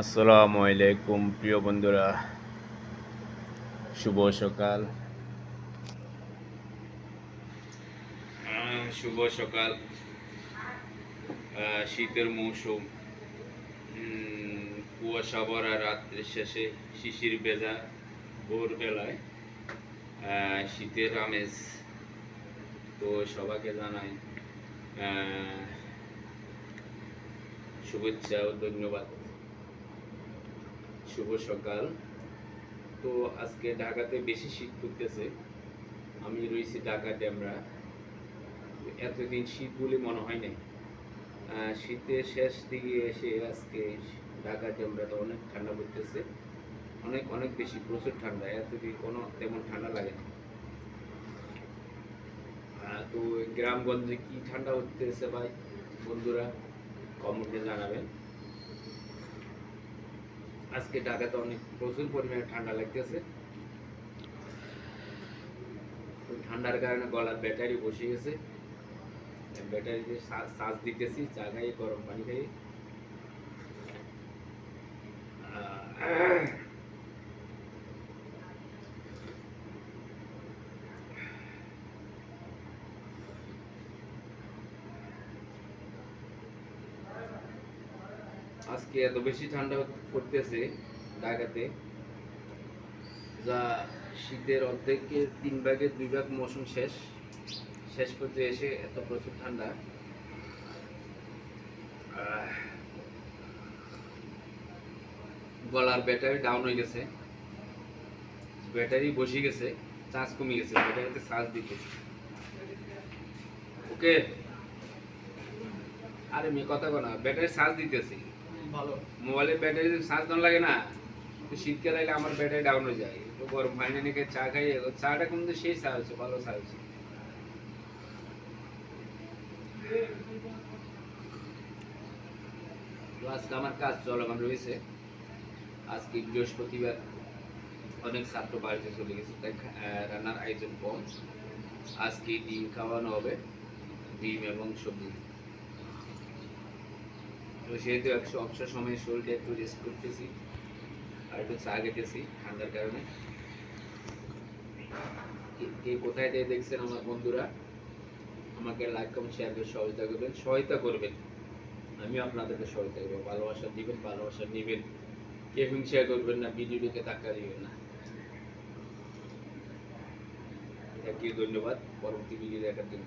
আসসালামু আলাইকুম প্রিয় বন্ধুরা, শুভ সকাল। শুভ সকাল। শীতের মৌসুম, কুয়াশা ভরা রাত্রির শেষে শিশির ভেজা ভোরবেলায় শীতের আমেজ। তো সবাইকে জানাই শুভেচ্ছা ও ধন্যবাদ। শুভ সকাল। তো আজকে ঢাকাতে বেশি শীত পড়তেছে। আমি রয়েছি ঢাকা ডেমরা। এতদিন শীত বলে মনে হয় নাই। শীতের শেষ দিকে এসে আজকে ঢাকা ডেমরাতে অনেক ঠান্ডা পড়তেছে, অনেক অনেক বেশি, প্রচুর ঠান্ডা। এতদিন কোনো তেমন ঠান্ডা লাগে না। তো গ্রামগঞ্জে কি ঠান্ডা হতেছে ভাই বন্ধুরা, কমেন্টে জানাবেন। আজকে ঢাকাতে অনেক প্রচুর পরিমাণে ঠান্ডা লাগতেছে। ঠান্ডার কারণে গলার ব্যাটারি বসে গেছে। ব্যাটারিতে চার্জ দিতেছি, চা খাই, গরম পানি খাই। আজকে এত বেশি ঠান্ডা পড়তেছে ঢাকাতে, যা শীতের অর্ধেকের 3 ভাগের 2 ভাগ মৌসুম শেষ শেষ পর্যায়ে এসে এত প্রচুর ঠান্ডা। গলার ব্যাটারি ডাউন হয়ে গেছে, ব্যাটারি বসে গেছে, চার্জ কমে গেছে, ব্যাটারিতে চার্জ দিতেছে। ওকে, আরে মেয়ে কথা বলা, ব্যাটারি চার্জ দিতেছি ভালো। মোবাইলের ব্যাটারি চার্জ দেওয়া লাগে না। তো শীতকালে এলে আমার ব্যাটারি ডাউন হয়ে যায়, তো গরম পানি নিয়ে চা খাই, চাটা কিন্তু সেই চা হচ্ছে, ভালো চা হচ্ছে। তো আজকে আমার কাজ চলমান রয়েছে। আজকে বৃহস্পতিবার, অনেক ছাত্র বাড়িতে চলে গেছে, তাই রান্নার আয়োজন কম। আজকে ডিম খাওয়ানো হবে, ডিম এবং সবজি। তো সেহেতু অবসর সময়ে শরীরটা একটু রেস্ট করতেছি আর একটু চা খেতেছি ঠান্ডার কারণে। কে কোথায় দিয়ে দেখছেন আমার বন্ধুরা, আমাকে লাইক কমেন্ট শেয়ার করে সহায়তা করবেন। আমি আপনাদেরকে সহায়তা করবো, ভালোবাসা দিবেন, ভালোবাসা নেবেন। কে হিংসা করবেন না, ভিডিওটিকে ধাক্কা দিবেন না। থ্যাংক ইউ, ধন্যবাদ। পরবর্তী ভিডিও দেখার জন্য।